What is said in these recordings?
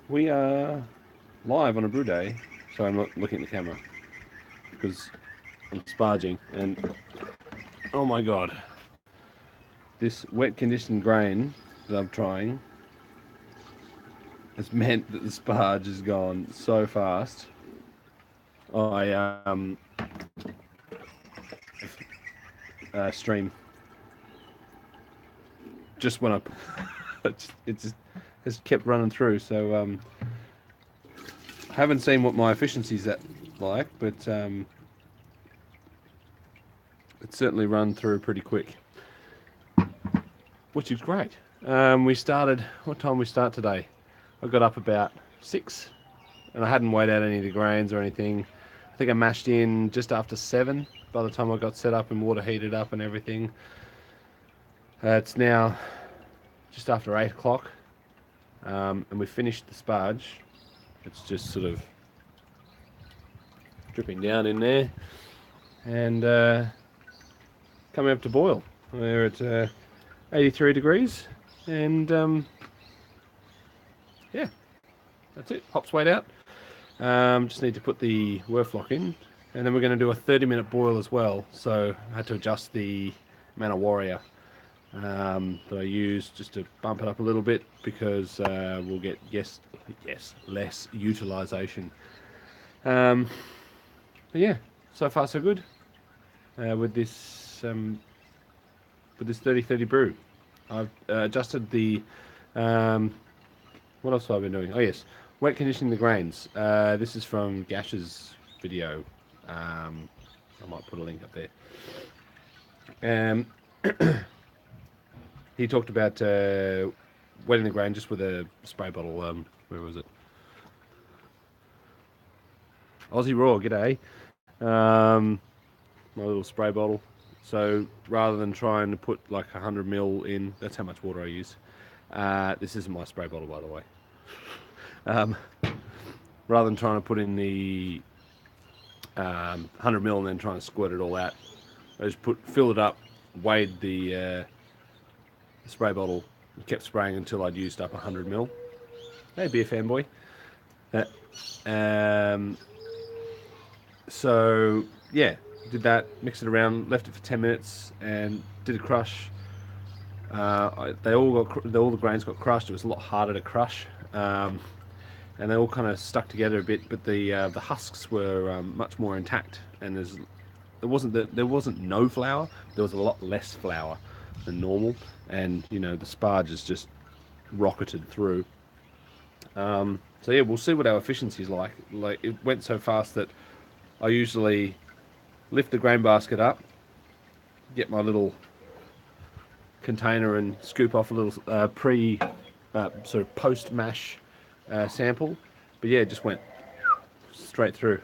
We are live on a brew day, so I'm not looking at the camera because I'm sparging. And oh my god, this wet conditioned grain that I'm trying has meant that the sparge has gone so fast. I stream just when I it just has kept running through. So I haven't seen what my efficiency's at like, but it's certainly run through pretty quick, which is great. We started. What time we start today? I got up about 6, and I hadn't weighed out any of the grains or anything. I think I mashed in just after 7 by the time I got set up and water heated up and everything. It's now just after 8 o'clock, and we finished the sparge. It's just sort of dripping down in there and coming up to boil. We're at 83 degrees, and yeah, that's it. Hops weighed out. Just need to put the Werf lock in, and then we're going to do a 30-minute boil as well. So I had to adjust the amount of Warrior that I use just to bump it up a little bit because we'll get less utilisation. But yeah, so far so good with this 30-30 brew. I've adjusted the what else have I been doing? Oh yes, wet conditioning the grains. This is from Gash's video. I might put a link up there. He talked about wetting the grain just with a spray bottle. Where was it? Aussie Raw, g'day. My little spray bottle. So rather than trying to put like 100 ml in, that's how much water I use. This isn't my spray bottle, by the way. Rather than trying to put in the 100 ml and then trying to squirt it all out, I just filled it up, weighed the spray bottle, and kept spraying until I'd used up 100 ml. Hey, beer fanboy. So yeah, did that, mixed it around, left it for 10 minutes, and did a crush. All the grains got crushed. It was a lot harder to crush, and they all kind of stuck together a bit. But the husks were much more intact, and there wasn't no flour. There was a lot less flour than normal, and the sparges just rocketed through. So yeah, we'll see what our efficiency is like. Like, it went so fast that I usually lift the grain basket up, get my little container and scoop off a little sort of post mash sample. But yeah, it just went straight through.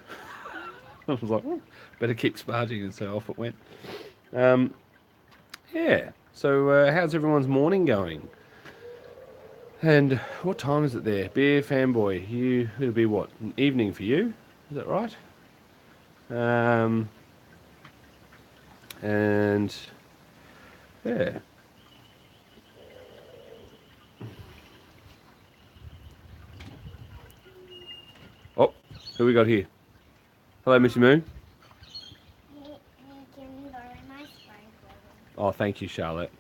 I was like, oh, better keep sparging, and so off it went. Yeah. So how's everyone's morning going? And what time is it there? Beer fanboy, it'll be what? An evening for you? Is that right? And yeah. Oh, who we got here? Hello, Missy Moon. Oh, thank you, Charlotte.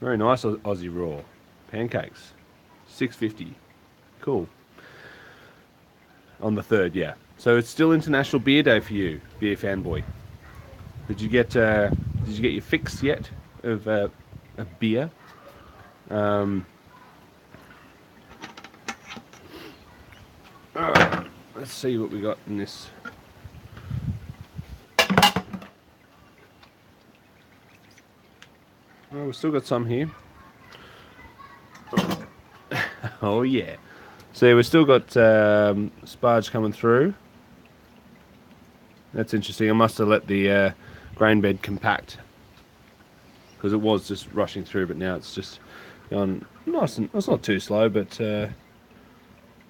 Very nice Aussie Raw. Pancakes. $6.50. Cool. On the 3rd, yeah. So it's still International Beer Day for you, beer fanboy. Did you get your fix yet of beer? Alright, let's see what we got in this. Oh, we've still got some here. Oh yeah. So we've still got sparge coming through. That's interesting. I must have let the grain bed compact because it was just rushing through, but now it's just gone nice, and it's not too slow, but you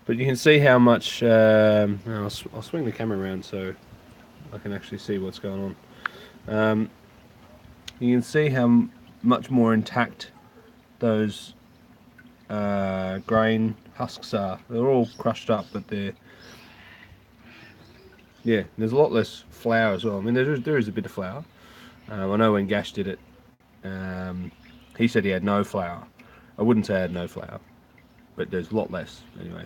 can see how much. I'll swing the camera around so I can actually see what's going on. You can see how much more intact those grain husks are. They're all crushed up, but there's a lot less flour as well. I mean, there is a bit of flour. I know when Gash did it, he said he had no flour. I wouldn't say I had no flour, but there's a lot less anyway.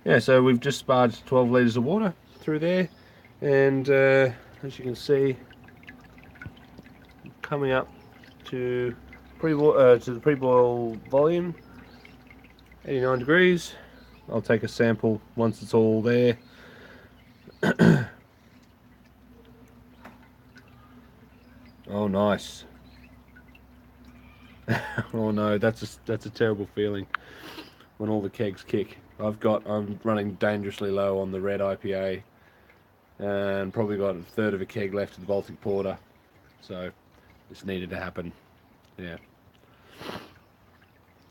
Yeah, so we've just sparged 12 litres of water through there, and as you can see, coming up to the pre-boil volume, 89 degrees. I'll take a sample once it's all there. Oh, nice. Oh no, that's a terrible feeling when all the kegs kick. I'm running dangerously low on the red IPA, and probably got a third of a keg left of the Baltic Porter, so this needed to happen. Yeah.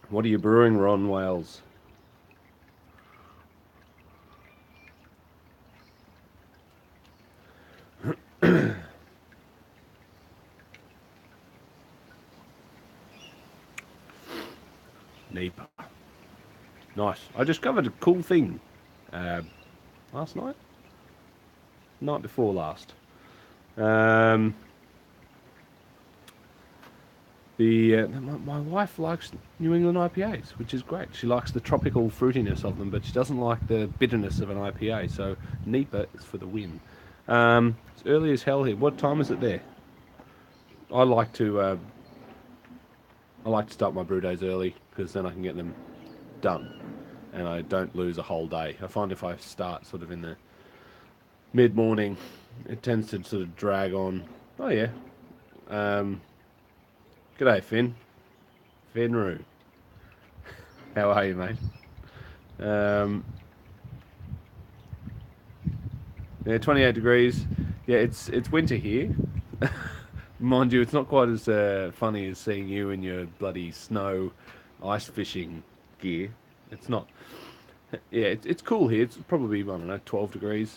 What are you brewing, Ron Wales? Nipah. Nice. I discovered a cool thing last night? Night before last. My wife likes New England IPAs, which is great. She likes the tropical fruitiness of them, but she doesn't like the bitterness of an IPA. So Nipah is for the win. It's early as hell here. What time is it there? I like to start my brew days early because then I can get them done, and I don't lose a whole day. I find if I start sort of in the mid-morning, it tends to sort of drag on. Oh yeah. G'day, Finn. Finroo. How are you, mate? Yeah, 28 degrees. Yeah, it's winter here. Mind you, it's not quite as funny as seeing you in your bloody snow ice fishing gear. It's not. Yeah, it's cool here. It's probably, I don't know, 12 degrees.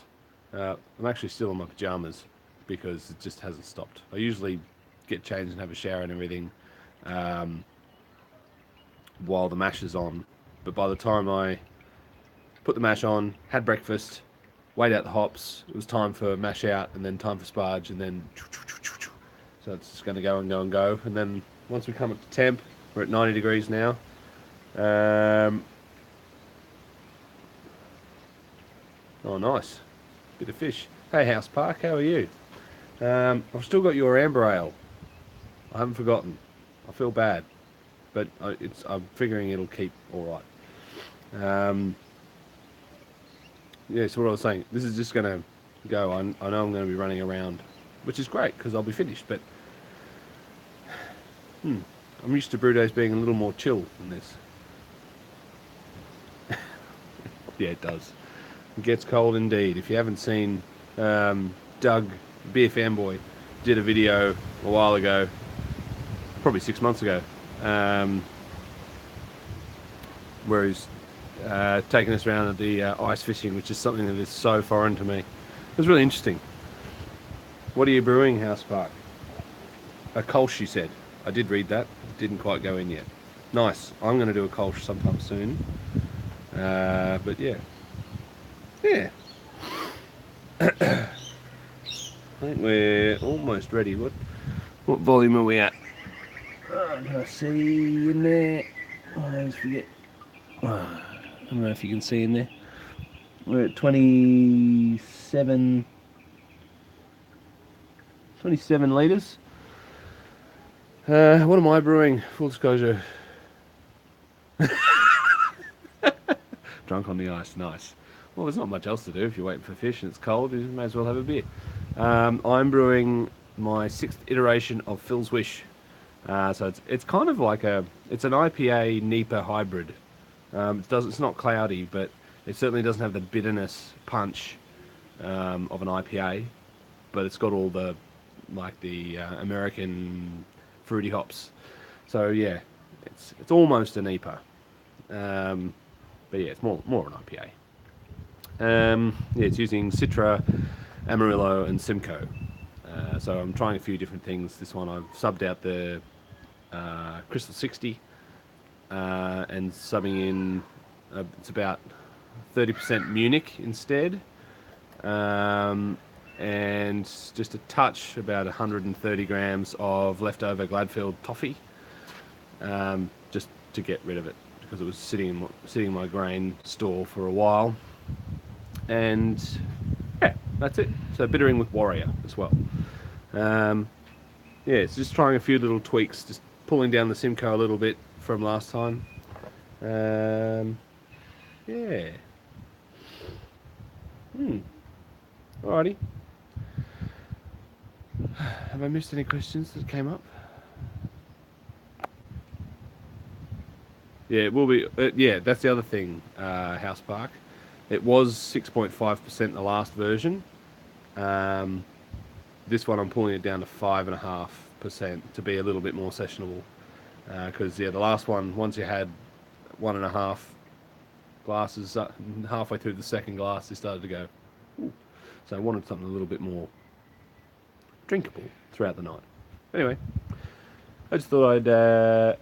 I'm actually still in my pajamas because it just hasn't stopped. I usually get changed and have a shower and everything while the mash is on. But by the time I put the mash on, had breakfast, weighed out the hops, it was time for mash out and then time for sparge, and then so it's just going to go and go and go. And then once we come up to temp, we're at 90 degrees now. Oh, nice. Bit of fish. Hey, House Park, how are you? I've still got your amber ale. I haven't forgotten. I feel bad, but I'm figuring it'll keep all right. Yeah, so what I was saying, this is just going to go. I know I'm going to be running around, which is great because I'll be finished, but I'm used to brew days being a little more chill than this. Yeah, it does. It gets cold indeed. If you haven't seen, Doug, Beer Fanboy, did a video a while ago, probably 6 months ago, where he's taking us around at the ice fishing, which is something that is so foreign to me. It was really interesting. What are you brewing, House Park? A Kolsch, you said. I did read that. Didn't quite go in yet. Nice. I'm going to do a Kolsch sometime soon. But yeah. Yeah. I think we're almost ready. What volume are we at? Can I see in there? I always forget. I don't know if you can see in there. We're at 27 litres. What am I brewing? Full disclosure. Drunk on the ice, nice. Well, there's not much else to do if you're waiting for fish and it's cold. You may as well have a beer. I'm brewing my 6th iteration of Phil's Wish. So it's kind of like it's an IPA Nipah hybrid. It's not cloudy, but it certainly doesn't have the bitterness punch of an IPA. But it's got all the American fruity hops. So yeah, it's almost a Nipah. But yeah, it's more an IPA. Yeah, it's using Citra, Amarillo, and Simcoe. So I'm trying a few different things. This one I've subbed out the Crystal 60 and subbing in, it's about 30% Munich instead, and just a touch, about 130 grams of leftover Gladfield toffee, just to get rid of it because it was sitting in my grain store for a while. And yeah, that's it. So bittering with Warrior as well. Yeah, it's just trying a few little tweaks, just pulling down the Simcoe a little bit from last time. Yeah. Alrighty. Have I missed any questions that came up? Yeah, it will be. Yeah, that's the other thing, House Park. It was 6.5% the last version. This one I'm pulling it down to 5.5% to be a little bit more sessionable. Because yeah, the last one, once you had 1.5 glasses, halfway through the second glass, it started to go. Ooh. So I wanted something a little bit more drinkable throughout the night. Anyway, I just thought I'd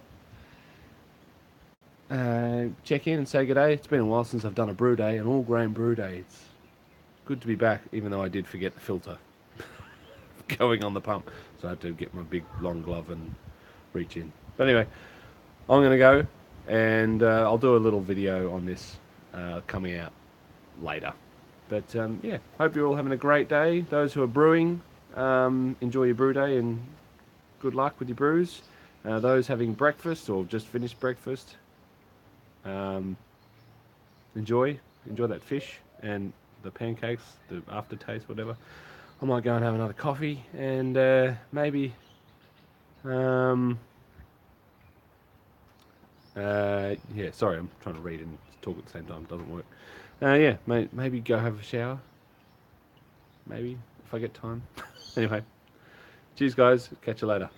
check in and say good day. It's been a while since I've done a brew day, an all grain brew day. It's good to be back, even though I did forget the filter going on the pump, so I had to get my big long glove and reach in. But anyway, I'm going to go, and I'll do a little video on this coming out later. But yeah, hope you're all having a great day. Those who are brewing, enjoy your brew day and good luck with your brews. Those having breakfast or just finished breakfast, enjoy that fish and the pancakes, the aftertaste, whatever. I might go and have another coffee and maybe yeah, sorry, I'm trying to read and talk at the same time. It doesn't work. Yeah, maybe go have a shower. Maybe, if I get time. Anyway, cheers guys. Catch you later.